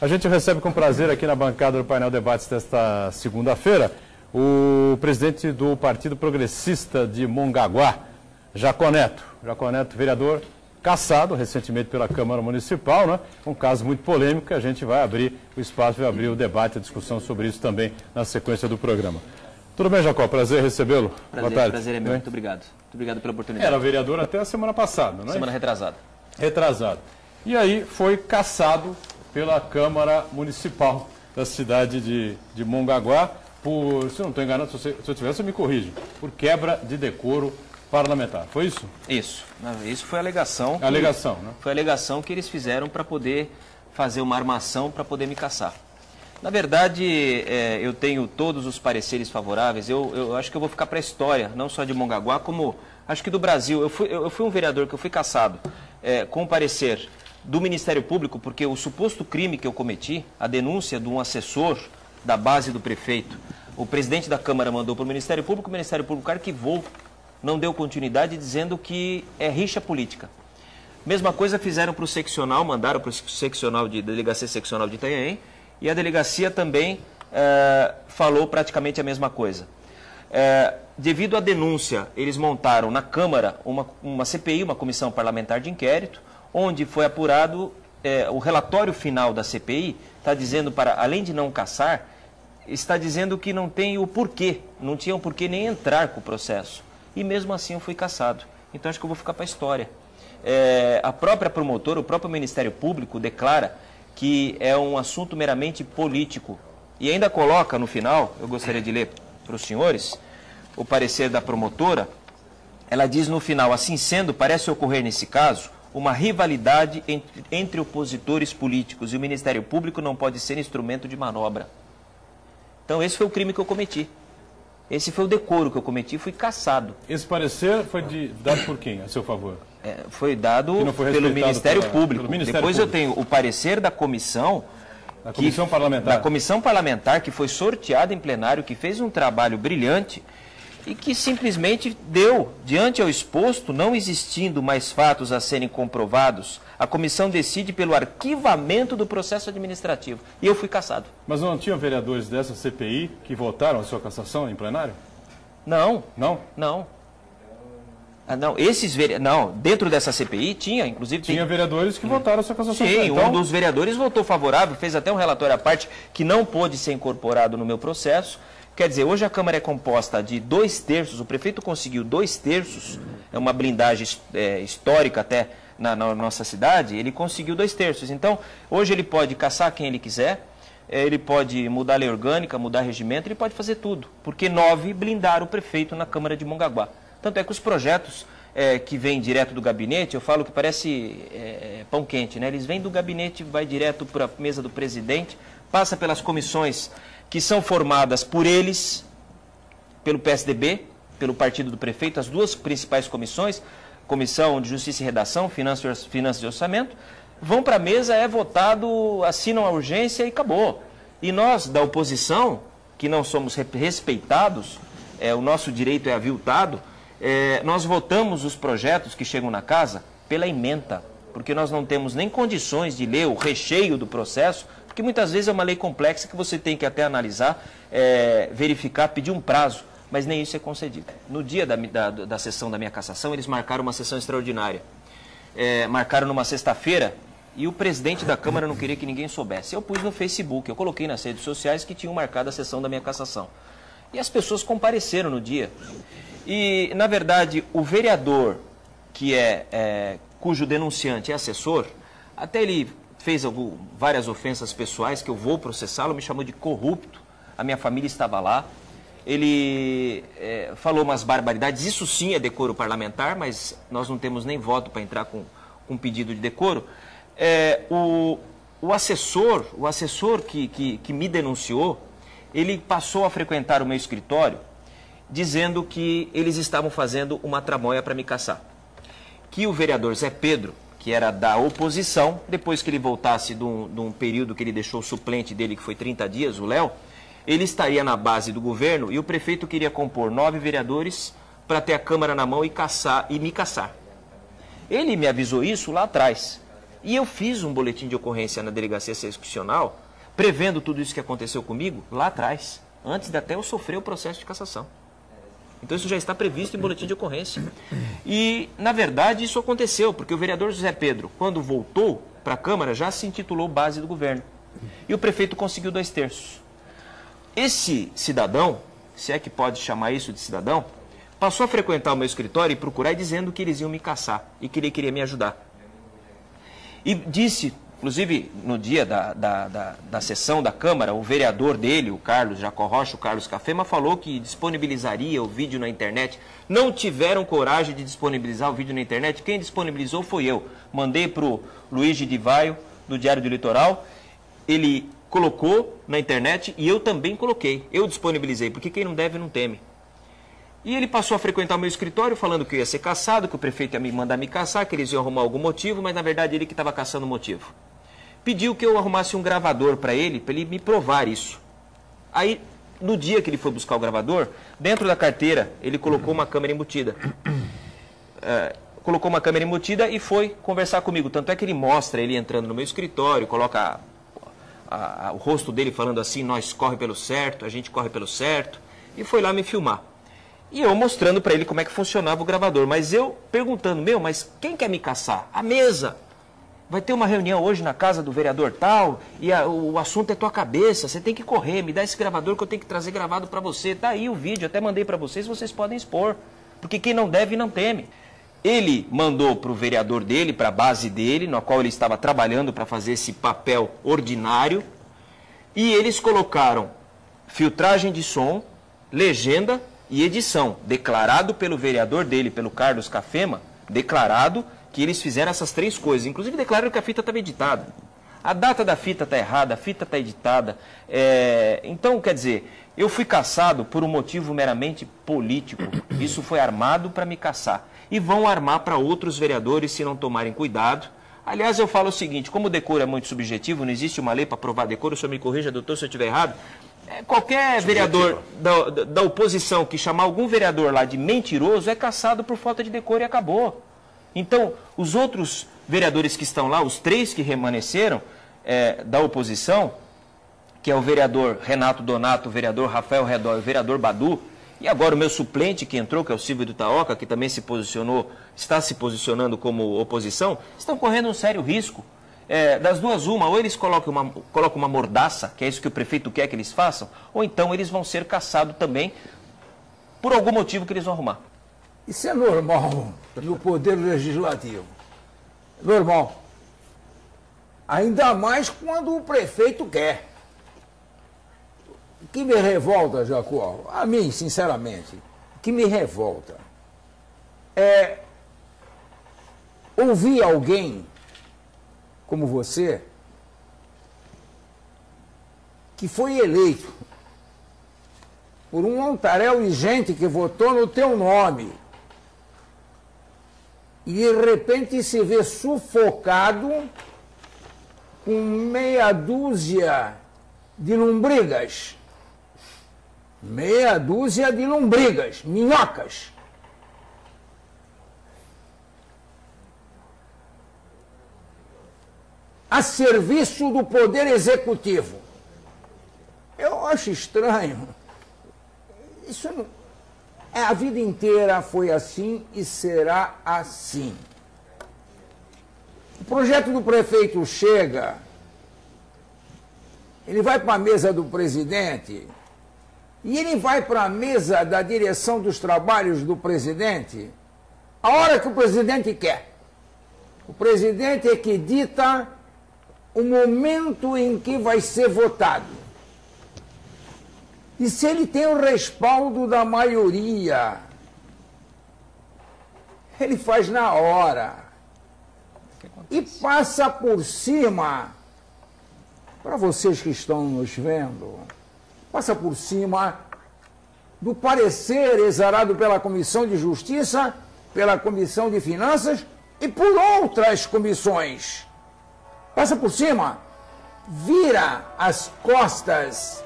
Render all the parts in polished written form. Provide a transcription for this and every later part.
A gente recebe com prazer aqui na bancada do painel Debates desta segunda-feira o presidente do Partido Progressista de Mongaguá, Jacó Neto. Jacó Neto, vereador, cassado recentemente pela Câmara Municipal, né? Um caso muito polêmico que a gente vai abrir o espaço, vai abrir o debate, a discussão sobre isso também na sequência do programa. Tudo bem, Jacó? Prazer recebê-lo. Boa tarde. Prazer é meu. Muito obrigado. Muito obrigado pela oportunidade. Era vereador até a semana passada, não é? Semana retrasada. Retrasado. E aí foi cassado pela Câmara Municipal da cidade de Mongaguá por, se eu não estou enganado, se eu tiver, você me corrige, por quebra de decoro parlamentar. Foi isso? Isso. Isso foi a alegação. Alegação, né? Foi a alegação que eles fizeram para poder fazer uma armação para poder me cassar. Na verdade, eu tenho todos os pareceres favoráveis. Eu acho que eu vou ficar para a história, não só de Mongaguá, como acho que do Brasil. Eu fui um vereador que eu fui cassado com o parecer do Ministério Público, porque o suposto crime que eu cometi, a denúncia de um assessor da base do prefeito, o presidente da Câmara mandou para o Ministério Público arquivou, não deu continuidade, dizendo que é rixa política. Mesma coisa fizeram para o seccional, mandaram para o seccional de Delegacia Seccional de Itanhaém, e a delegacia também falou praticamente a mesma coisa. Devido à denúncia, eles montaram na Câmara uma CPI, uma comissão parlamentar de inquérito, onde foi apurado o relatório final da CPI, está dizendo, além de não cassar, está dizendo que não tem o porquê, não tinha o porquê nem entrar com o processo. E mesmo assim eu fui cassado. Então acho que eu vou ficar para a história. A própria promotora, o próprio Ministério Público declara que é um assunto meramente político. E ainda coloca no final, eu gostaria de ler para os senhores, o parecer da promotora. Ela diz no final: assim sendo, parece ocorrer nesse caso uma rivalidade entre opositores políticos e o Ministério Público não pode ser instrumento de manobra. Então esse foi o crime que eu cometi. Esse foi o decoro que eu cometi e fui cassado. Esse parecer foi dado por quem, a seu favor? Foi dado pelo Ministério Público. Depois eu tenho o parecer da comissão... Da comissão parlamentar. Da comissão parlamentar, que foi sorteada em plenário, que fez um trabalho brilhante e que simplesmente deu, diante ao exposto, não existindo mais fatos a serem comprovados, a comissão decide pelo arquivamento do processo administrativo. E eu fui cassado. Mas não tinham vereadores dessa CPI que votaram a sua cassação em plenário? Não. Não? Não. Não, dentro dessa CPI tinha, inclusive... Tinha vereadores que votaram a sua cassação. Sim, então... um dos vereadores votou favorável, fez até um relatório à parte que não pôde ser incorporado no meu processo. Quer dizer, hoje a Câmara é composta de 2/3, o prefeito conseguiu 2/3, é uma blindagem histórica até na nossa cidade, ele conseguiu 2/3. Então, hoje ele pode cassar quem ele quiser, ele pode mudar a lei orgânica, mudar regimento, ele pode fazer tudo, porque 9 blindaram o prefeito na Câmara de Mongaguá. Tanto é que os projetos que vêm direto do gabinete, eu falo que parece pão quente, né? Eles vêm do gabinete, vai direto para a mesa do presidente, passa pelas comissões que são formadas por eles, pelo PSDB, pelo partido do prefeito, as duas principais comissões, Comissão de Justiça e Redação, Finanças e Orçamento, vão para a mesa, é votado, assinam a urgência e acabou. E nós, da oposição, que não somos respeitados, o nosso direito é aviltado, nós votamos os projetos que chegam na casa pela ementa, porque nós não temos nem condições de ler o recheio do processo, porque muitas vezes é uma lei complexa que você tem que até analisar, verificar, pedir um prazo, mas nem isso é concedido. No dia da sessão da minha cassação, eles marcaram uma sessão extraordinária. Marcaram numa sexta-feira e o presidente da Câmara não queria que ninguém soubesse. Eu pus no Facebook, eu coloquei nas redes sociais que tinham marcado a sessão da minha cassação. E as pessoas compareceram no dia. E, na verdade, o vereador, cujo denunciante é assessor, até ele fez várias ofensas pessoais que eu vou processá-lo, me chamou de corrupto, a minha família estava lá. Ele falou umas barbaridades, isso sim é decoro parlamentar, mas nós não temos nem voto para entrar com um pedido de decoro. O assessor que me denunciou, ele passou a frequentar o meu escritório, dizendo que eles estavam fazendo uma tramóia para me cassar. Que o vereador Zé Pedro, que era da oposição, depois que ele voltasse de um período que ele deixou o suplente dele, que foi 30 dias, o Léo, ele estaria na base do governo e o prefeito queria compor 9 vereadores para ter a Câmara na mão e me cassar. Ele me avisou isso lá atrás. E eu fiz um boletim de ocorrência na delegacia seccional, prevendo tudo isso que aconteceu comigo lá atrás, antes de até eu sofrer o processo de cassação. Então isso já está previsto em boletim de ocorrência. E, na verdade, isso aconteceu, porque o vereador José Pedro, quando voltou para a Câmara, já se intitulou base do governo. E o prefeito conseguiu 2/3. Esse cidadão, se é que pode chamar isso de cidadão, passou a frequentar o meu escritório e procurar dizendo que eles iam me caçar e que ele queria me ajudar. E disse, inclusive no dia da sessão da Câmara, o vereador dele, o Carlos Jacó Rocha, o Carlos Cafema, falou que disponibilizaria o vídeo na internet. Não tiveram coragem de disponibilizar o vídeo na internet. Quem disponibilizou foi eu. Mandei para o Luiz de Vaio, do Diário do Litoral. Ele colocou na internet e eu também coloquei. Eu disponibilizei, porque quem não deve não teme. E ele passou a frequentar o meu escritório falando que eu ia ser caçado, que o prefeito ia me mandar me caçar, que eles iam arrumar algum motivo, mas na verdade ele que estava caçando o motivo. Pediu que eu arrumasse um gravador para ele me provar isso. Aí, no dia que ele foi buscar o gravador, dentro da carteira, ele colocou uma câmera embutida. Colocou uma câmera embutida e foi conversar comigo. Tanto é que ele mostra ele entrando no meu escritório, coloca o rosto dele falando assim, nós corre pelo certo, a gente corre pelo certo, e foi lá me filmar. E eu mostrando para ele como é que funcionava o gravador. Mas eu perguntando, mas quem quer me caçar? A mesa. Vai ter uma reunião hoje na casa do vereador tal, e o assunto é tua cabeça, você tem que correr, me dá esse gravador que eu tenho que trazer gravado para você. Tá aí o vídeo, até mandei para vocês podem expor. Porque quem não deve, não teme. Ele mandou para o vereador dele, para a base dele, na qual ele estava trabalhando para fazer esse papel ordinário, e eles colocaram filtragem de som, legenda e edição, declarado pelo vereador dele, pelo Carlos Cafema, declarado que eles fizeram essas 3 coisas. Inclusive declararam que a fita estava editada. A data da fita está errada, a fita está editada. Então, quer dizer, eu fui caçado por um motivo meramente político. Isso foi armado para me caçar. E vão armar para outros vereadores se não tomarem cuidado. Aliás, eu falo o seguinte, como o decoro é muito subjetivo, não existe uma lei para provar decoro, o senhor me corrija, doutor, se eu estiver errado. Qualquer vereador da oposição que chamar algum vereador lá de mentiroso é caçado por falta de decoro e acabou. Então, os outros vereadores que estão lá, os 3 que permaneceram da oposição, que é o vereador Renato Donato, o vereador Rafael Redó e o vereador Badu, e agora o meu suplente que entrou, que é o Silvio do Taoca, que também está se posicionando como oposição, estão correndo um sério risco. Das duas uma, ou eles colocam uma mordaça, que é isso que o prefeito quer que eles façam, ou então eles vão ser caçados também por algum motivo que eles vão arrumar. Isso é normal no Poder Legislativo. Normal. Ainda mais quando o prefeito quer. O que me revolta, Jacó, a mim, sinceramente, o que me revolta é ouvir alguém como você, que foi eleito por um montaréu de gente que votou no teu nome, e de repente se vê sufocado com meia dúzia de lombrigas. Meia dúzia de lombrigas, minhocas. A serviço do Poder Executivo. Eu acho estranho. Isso não... A vida inteira foi assim e será assim. O projeto do prefeito chega, ele vai para a mesa do presidente e ele vai para a mesa da direção dos trabalhos do presidente a hora que o presidente quer. O presidente é que dita o momento em que vai ser votado. E se ele tem o respaldo da maioria, ele faz na hora. E passa por cima, para vocês que estão nos vendo, passa por cima do parecer exarado pela Comissão de Justiça, pela Comissão de Finanças e por outras comissões. Passa por cima, vira as costas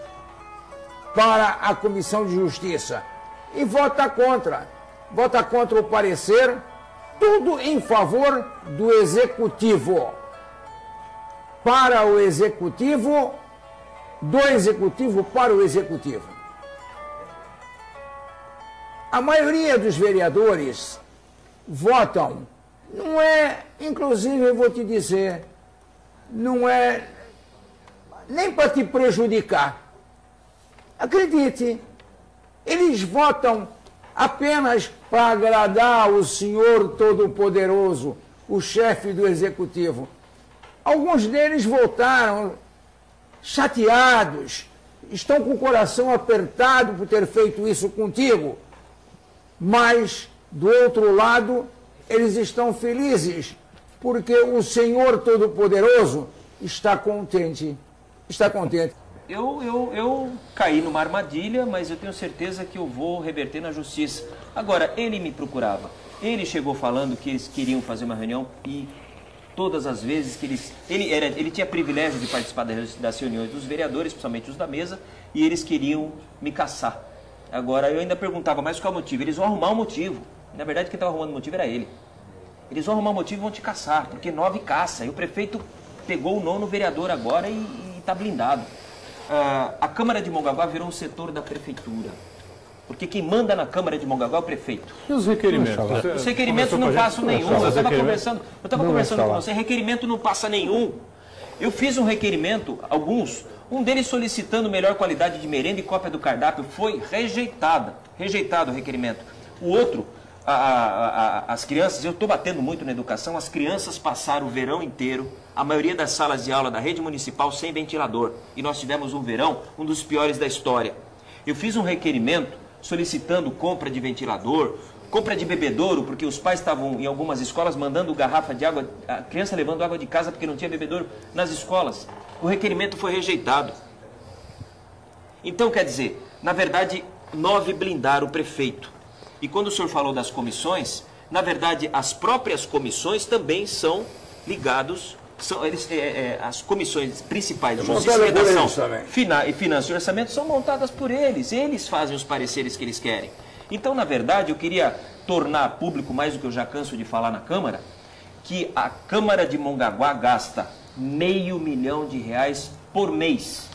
para a Comissão de Justiça e vota contra. Vota contra o parecer, tudo em favor do Executivo. para o Executivo, do Executivo para o Executivo. A maioria dos vereadores votam, não é, inclusive eu vou te dizer, não é nem para te prejudicar. Acredite, eles votam apenas para agradar o Senhor Todo-Poderoso, o chefe do Executivo. Alguns deles votaram chateados, estão com o coração apertado por ter feito isso contigo, mas, do outro lado, eles estão felizes, porque o Senhor Todo-Poderoso está contente. Está contente. Eu caí numa armadilha, mas eu tenho certeza que eu vou reverter na justiça. Agora, ele me procurava. Ele chegou falando que eles queriam fazer uma reunião e todas as vezes que ele tinha privilégio de participar das reuniões dos vereadores, principalmente os da mesa, e eles queriam me caçar. Agora, eu ainda perguntava, mas qual é o motivo? Eles vão arrumar um motivo. Na verdade, quem estava arrumando o motivo era ele. Eles vão arrumar um motivo e vão te caçar, porque 9 caça. E o prefeito pegou o 9º vereador agora e está blindado. A Câmara de Mongaguá virou um setor da prefeitura. Porque quem manda na Câmara de Mongaguá é o prefeito. E os requerimentos? Os requerimentos não passam nenhum. Eu estava conversando com você, requerimento não passa nenhum. Eu fiz um requerimento, um deles solicitando melhor qualidade de merenda e cópia do cardápio, foi rejeitado o requerimento. O outro, as crianças, eu estou batendo muito na educação, as crianças passaram o verão inteiro, a maioria das salas de aula da rede municipal sem ventilador. E nós tivemos um verão, um dos piores da história. Eu fiz um requerimento solicitando compra de ventilador, compra de bebedouro, porque os pais estavam em algumas escolas mandando garrafa de água, a criança levando água de casa porque não tinha bebedouro nas escolas. O requerimento foi rejeitado. Então, quer dizer, na verdade, 9 blindaram o prefeito. E quando o senhor falou das comissões, na verdade, as próprias comissões também são ligados, as comissões principais de justiça e redação, e finanças e orçamento são montadas por eles fazem os pareceres que eles querem. Então, na verdade, eu queria tornar público, mais do que eu já canso de falar na Câmara, que a Câmara de Mongaguá gasta R$500 mil por mês.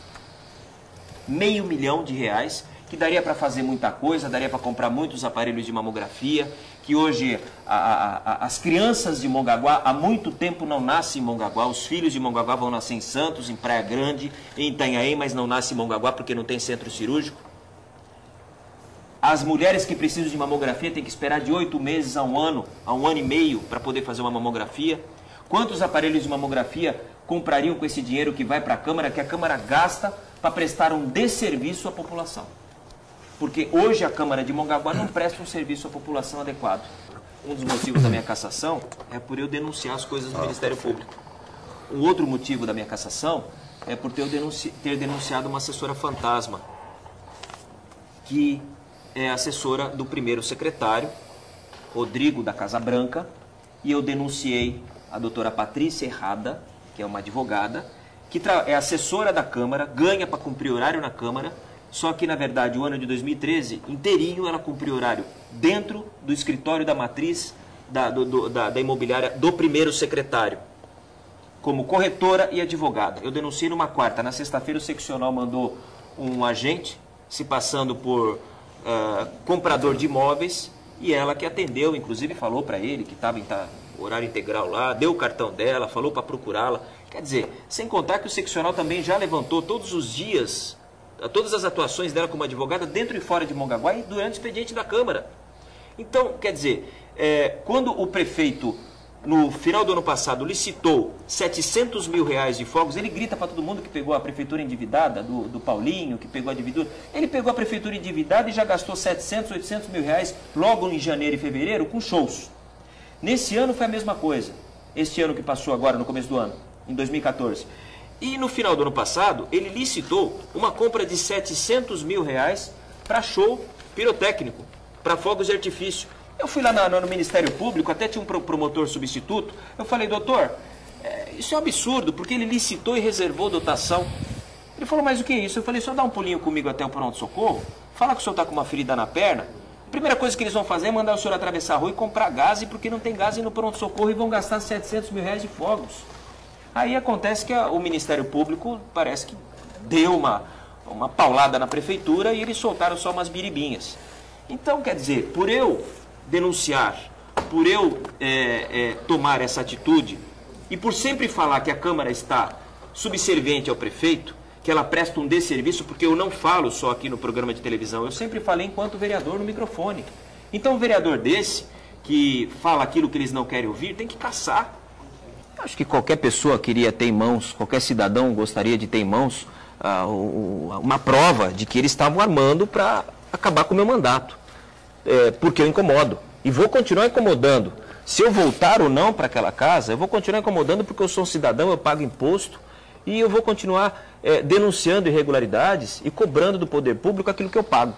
R$500 mil, que daria para fazer muita coisa, daria para comprar muitos aparelhos de mamografia, que hoje as crianças de Mongaguá há muito tempo não nascem em Mongaguá, os filhos de Mongaguá vão nascer em Santos, em Praia Grande, em Itanhaém, mas não nascem em Mongaguá porque não tem centro cirúrgico. As mulheres que precisam de mamografia têm que esperar de 8 meses a um ano e meio para poder fazer uma mamografia. Quantos aparelhos de mamografia comprariam com esse dinheiro que vai para a Câmara, que a Câmara gasta para prestar um desserviço à população? Porque hoje a Câmara de Mongaguá não presta um serviço à população adequado. Um dos motivos da minha cassação é por eu denunciar as coisas do Ministério Público. Um outro motivo da minha cassação é por ter denunciado uma assessora fantasma, que é assessora do primeiro secretário, Rodrigo da Casa Branca, e eu denunciei a doutora Patrícia Errada, que é uma advogada, que é assessora da Câmara, ganha para cumprir horário na Câmara, só que, na verdade, o ano de 2013, inteirinho, ela cumpriu horário dentro do escritório da matriz da imobiliária do primeiro secretário, como corretora e advogada. Eu denunciei numa quarta. Na sexta-feira, o seccional mandou um agente se passando por comprador de imóveis, e ela que atendeu, inclusive falou para ele que estava em horário integral lá, deu o cartão dela, falou para procurá-la. Quer dizer, sem contar que o seccional também já levantou todos os dias todas as atuações dela como advogada dentro e fora de Mongaguá e durante o expediente da Câmara. Então, quer dizer, quando o prefeito, no final do ano passado, licitou R$700 mil de fogos, ele grita para todo mundo que pegou a prefeitura endividada, do Paulinho, que pegou a dividura. Ele pegou a prefeitura endividada e já gastou R$700, R$800 mil logo em janeiro e fevereiro com shows. Nesse ano foi a mesma coisa. Este ano que passou agora, no começo do ano, em 2014. E no final do ano passado, ele licitou uma compra de R$700 mil para show pirotécnico, para fogos de artifício. Eu fui lá no Ministério Público, até tinha um promotor substituto, eu falei, doutor, isso é um absurdo, porque ele licitou e reservou dotação. Ele falou, mas o que é isso? Eu falei, só dá um pulinho comigo até o pronto-socorro, fala que o senhor está com uma ferida na perna, a primeira coisa que eles vão fazer é mandar o senhor atravessar a rua e comprar gás, porque não tem gás no pronto-socorro e vão gastar R$700 mil de fogos. Aí acontece que o Ministério Público parece que deu uma paulada na prefeitura e eles soltaram só umas biribinhas. Então, quer dizer, por eu denunciar, por eu tomar essa atitude e por sempre falar que a Câmara está subserviente ao prefeito, que ela presta um desserviço, porque eu não falo só aqui no programa de televisão, eu sempre falei enquanto vereador no microfone. Então, um vereador desse, que fala aquilo que eles não querem ouvir, tem que caçar. Acho que qualquer pessoa queria ter em mãos, qualquer cidadão gostaria de ter em mãos uma prova de que eles estavam armando para acabar com o meu mandato. Porque eu incomodo. E vou continuar incomodando. Se eu voltar ou não para aquela casa, eu vou continuar incomodando porque eu sou um cidadão, eu pago imposto. E eu vou continuar denunciando irregularidades e cobrando do poder público aquilo que eu pago.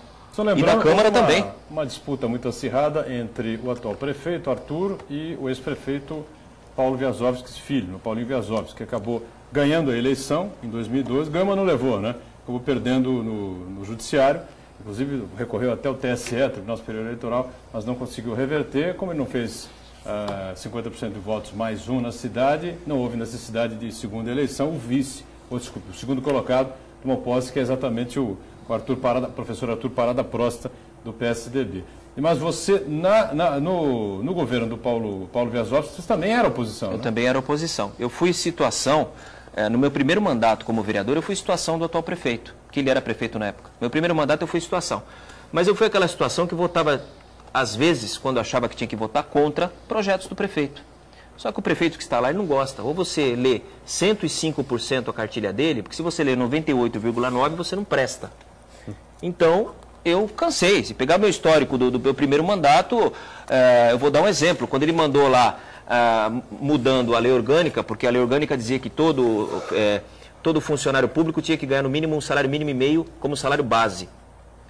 E da Câmara também. Uma disputa muito acirrada entre o atual prefeito, Arthur, e o ex-prefeito Paulo Wiazowski, filho, Paulinho Wiazowski, que acabou ganhando a eleição em 2012, ganhou, mas não levou, né? Acabou perdendo no judiciário, inclusive recorreu até o TSE, Tribunal Superior Eleitoral, mas não conseguiu reverter. Como ele não fez 50% de votos mais um na cidade, não houve necessidade de segunda eleição. O o segundo colocado tomou posse, que é exatamente o professor Arthur Parada Prosta, do PSDB. Mas você, no governo do Paulo Wiazowski, você também era oposição, Eu né? também era oposição. Eu fui situação, no meu primeiro mandato como vereador, eu fui situação do atual prefeito, que ele era prefeito na época. Meu primeiro mandato eu fui situação. Mas eu fui aquela situação que votava, às vezes, quando achava que tinha que votar, contra projetos do prefeito. Só que o prefeito que está lá, ele não gosta. Ou você lê 105% a cartilha dele, porque se você lê 98,9%, você não presta. Então, eu cansei. Se pegar meu histórico do meu primeiro mandato, eu vou dar um exemplo. Quando ele mandou lá, mudando a lei orgânica, porque a lei orgânica dizia que todo funcionário público tinha que ganhar no mínimo um salário mínimo e meio como salário base.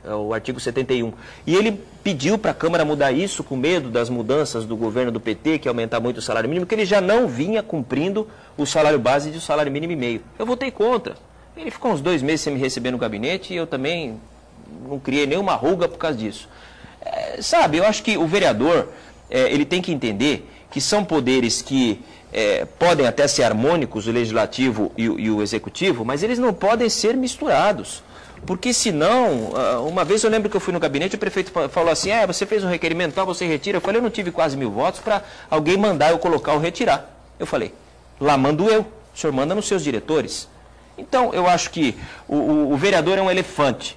É o artigo 71. E ele pediu para a Câmara mudar isso, com medo das mudanças do governo do PT, que ia aumentar muito o salário mínimo, que ele já não vinha cumprindo o salário base de um salário mínimo e meio. Eu votei contra. Ele ficou uns 2 meses sem me receber no gabinete e eu também não criei nenhuma ruga por causa disso. Sabe, eu acho que o vereador, ele tem que entender que são poderes que podem até ser harmônicos, o legislativo e o executivo, mas eles não podem ser misturados. Porque senão, uma vez eu lembro que eu fui no gabinete, o prefeito falou assim, você fez um requerimento tal, você retira. Eu falei, eu não tive quase 1000 votos para alguém mandar eu colocar ou retirar. Eu falei, lá mando eu, o senhor manda nos seus diretores. Então, eu acho que o vereador é um elefante,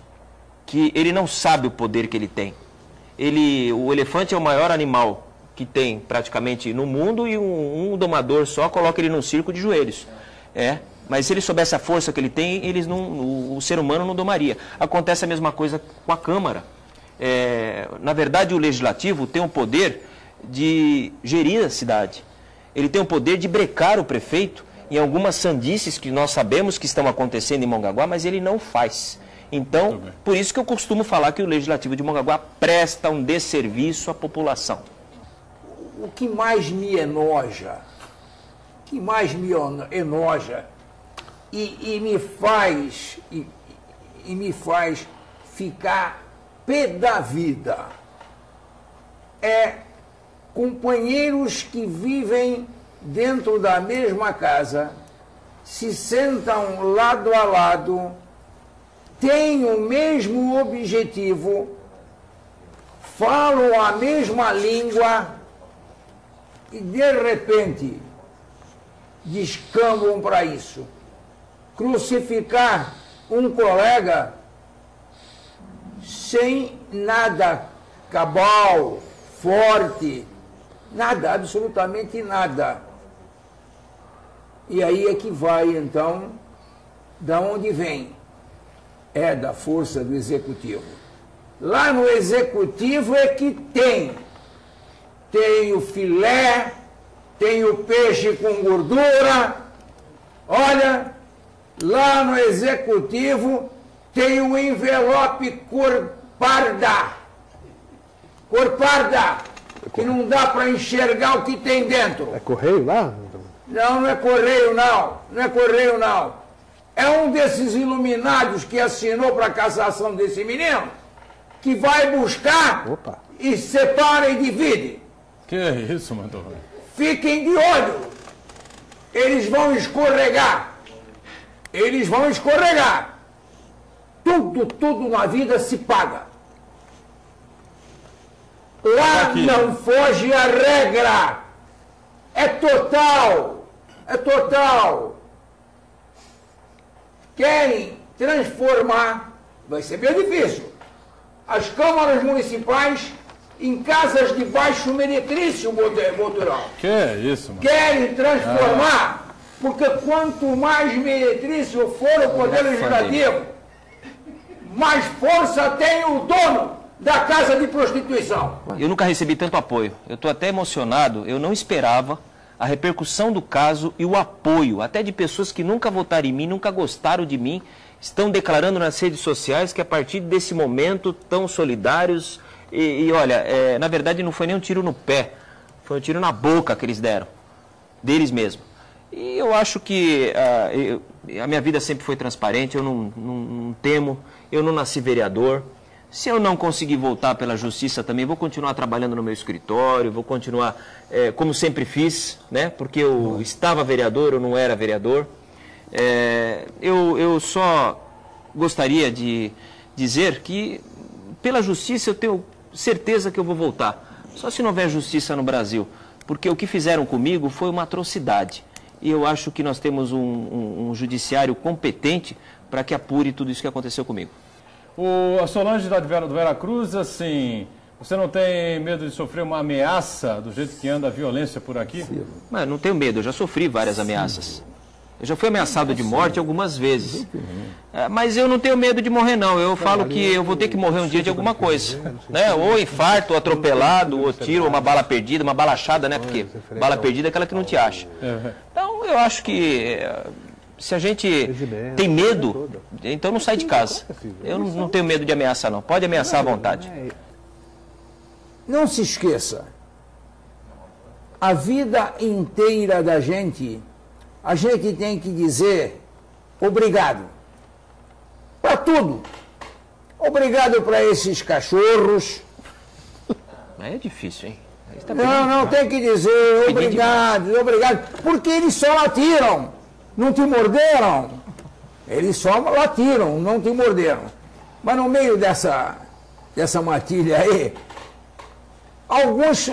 que ele não sabe o poder que ele tem. O elefante é o maior animal que tem praticamente no mundo e um domador só coloca ele num circo de joelhos. Mas se ele soubesse a força que ele tem, o ser humano não domaria. Acontece a mesma coisa com a Câmara. Na verdade, o Legislativo tem o poder de gerir a cidade. Ele tem o poder de brecar o prefeito em algumas sandices que nós sabemos que estão acontecendo em Mongaguá, mas ele não faz. Então, por isso que eu costumo falar que o Legislativo de Mongaguá presta um desserviço à população. O que mais me enoja, e me faz ficar pé da vida companheiros que vivem dentro da mesma casa, se sentam lado a lado, têm o mesmo objetivo, falam a mesma língua e de repente descambam para isso. Crucificar um colega sem nada cabal, forte, nada, absolutamente nada. E aí é que vai, então, da onde vem? É da força do Executivo. Lá no Executivo é que tem o filé, tem o peixe com gordura. Olha, lá no Executivo tem um envelope cor parda, que não dá para enxergar o que tem dentro. É correio lá? Não, não é correio não, É um desses iluminados que assinou para a cassação desse menino, que vai buscar e separa e divide. Que é isso, Mantovani? Fiquem de olho. eles vão escorregar. Eles vão escorregar. Tudo na vida se paga. Lá não foge a regra. É total. É total. Querem transformar, vai ser bem difícil, as câmaras municipais em casas de baixo meretrício, Boturão. Que é isso, mano? Querem transformar, porque quanto mais meretrício for o Poder Legislativo, mais força tem o dono da casa de prostituição. Eu nunca recebi tanto apoio. Eu estou até emocionado. Eu não esperava a repercussão do caso e o apoio, até de pessoas que nunca votaram em mim, nunca gostaram de mim, estão declarando nas redes sociais que a partir desse momento estão solidários. E olha, na verdade não foi nem um tiro no pé, foi um tiro na boca que eles deram, deles mesmos. E eu acho que a minha vida sempre foi transparente, eu não temo, eu não nasci vereador. Se eu não conseguir voltar pela justiça também, vou continuar trabalhando no meu escritório, vou continuar como sempre fiz, né? Porque eu estava vereador, eu não era vereador. Eu só gostaria de dizer que pela justiça eu tenho certeza que eu vou voltar. Só se não houver justiça no Brasil, porque o que fizeram comigo foi uma atrocidade. E eu acho que nós temos um judiciário competente para que apure tudo isso que aconteceu comigo. A Solange do Veracruz, assim, você não tem medo de sofrer uma ameaça do jeito que anda a violência por aqui? Mas não tenho medo, eu já sofri várias ameaças. Eu já fui ameaçado de morte algumas vezes. Mas eu não tenho medo de morrer, não. Eu falo que eu vou ter que morrer um dia de alguma coisa. Né? Ou infarto, ou atropelado, ou tiro, ou uma bala perdida, uma bala achada, né? Porque bala perdida é aquela que não te acha. Então, eu acho que se a gente tem medo, então não sai de casa. Eu não tenho medo de ameaçar, não. Pode ameaçar à vontade. Não se esqueça, a vida inteira da gente, a gente tem que dizer obrigado. Para tudo. Obrigado para esses cachorros. Aí é difícil, hein? Não, tem que dizer obrigado, obrigado. Porque eles só latiram. Não te morderam? Eles só latiram, não te morderam. Mas no meio dessa matilha aí, alguns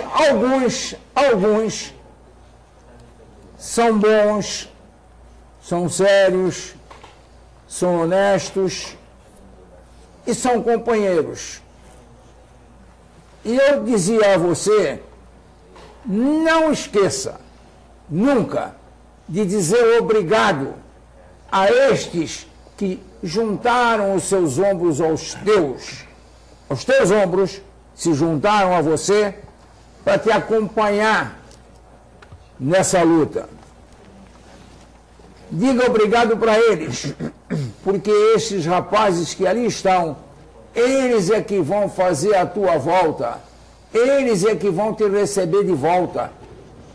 são bons, são sérios, são honestos e são companheiros. E eu dizia a você, não esqueça, nunca, de dizer obrigado a estes que juntaram os seus ombros aos teus ombros, se juntaram a você para te acompanhar nessa luta. Diga obrigado para eles, porque esses rapazes que ali estão, eles é que vão fazer a tua volta, eles é que vão te receber de volta.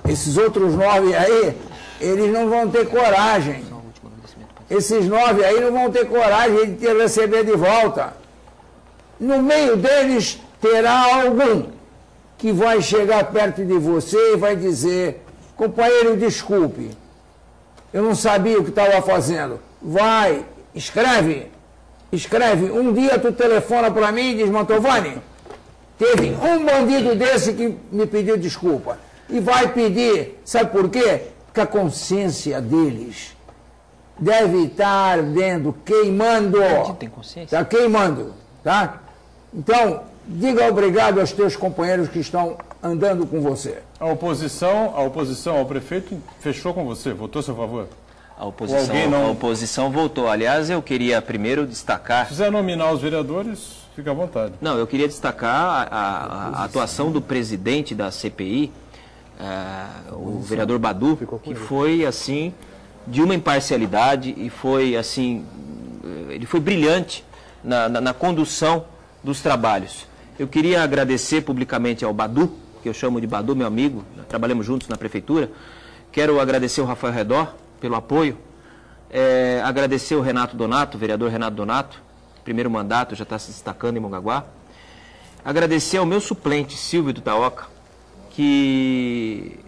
Esses outros 9 aí, eles não vão ter coragem. Esses 9 aí não vão ter coragem de te receber de volta. No meio deles terá algum que vai chegar perto de você e vai dizer, companheiro, desculpe, eu não sabia o que estava fazendo. Vai, escreve. Um dia tu telefona para mim e diz, Mantovani, teve um bandido desse que me pediu desculpa. E vai pedir, sabe por quê? Porque a consciência deles deve estar ardendo, queimando. Tem consciência? Está queimando, tá? Então, diga obrigado aos teus companheiros que estão andando com você. A oposição ao prefeito fechou com você, votou a seu favor? A oposição votou. Aliás, eu queria primeiro destacar... Se quiser nominar os vereadores, fica à vontade. Não, eu queria destacar a atuação do presidente da CPI, o vereador Badu, que foi, assim, de uma imparcialidade e foi, assim, ele foi brilhante na condução dos trabalhos. Eu queria agradecer publicamente ao Badu, que eu chamo de Badu, meu amigo, trabalhamos juntos na prefeitura. Quero agradecer ao Rafael Redó pelo apoio, agradecer ao Renato Donato, vereador Renato Donato, primeiro mandato, já está se destacando em Mongaguá. Agradecer ao meu suplente, Silvio do Taoca, que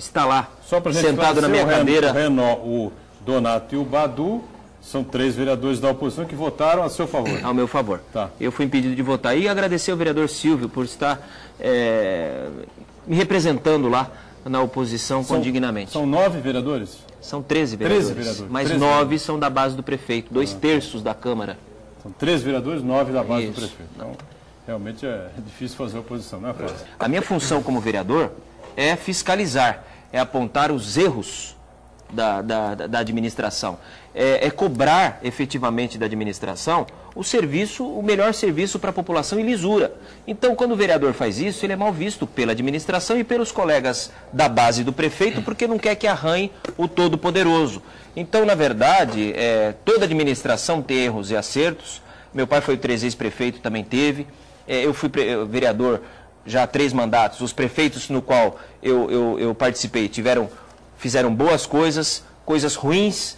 está lá, Só pra gente sentado na minha cadeira. O Renó, o Donato e o Badu são 3 vereadores da oposição que votaram a seu favor. Ao meu favor. Tá. Eu fui impedido de votar. E agradecer ao vereador Silvio por estar me representando lá na oposição condignamente. São 9 vereadores? São 13 vereadores. 13 vereadores. Mas 13 9 vereadores. são da base do prefeito, 2/3 da Câmara. São 13 vereadores, 9 da base Isso. do prefeito. Então, realmente é difícil fazer oposição, não é fácil. A minha função como vereador é fiscalizar, é apontar os erros da administração, é cobrar efetivamente da administração o melhor serviço para a população em lisura. Então, quando o vereador faz isso, ele é mal visto pela administração e pelos colegas da base do prefeito, porque não quer que arranhe o Todo-Poderoso. Então, na verdade, toda administração tem erros e acertos. Meu pai foi 3 vezes prefeito, também teve. Eu fui vereador já há 3 mandatos. Os prefeitos no qual eu participei fizeram boas coisas, coisas ruins,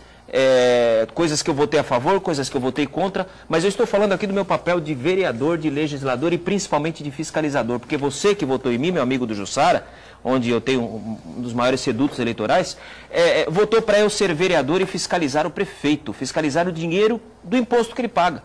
coisas que eu votei a favor, coisas que eu votei contra, mas eu estou falando aqui do meu papel de vereador, de legislador e principalmente de fiscalizador, porque você que votou em mim, meu amigo do Jussara, onde eu tenho um dos maiores redutos eleitorais, votou para eu ser vereador e fiscalizar o prefeito, fiscalizar o dinheiro do imposto que ele paga.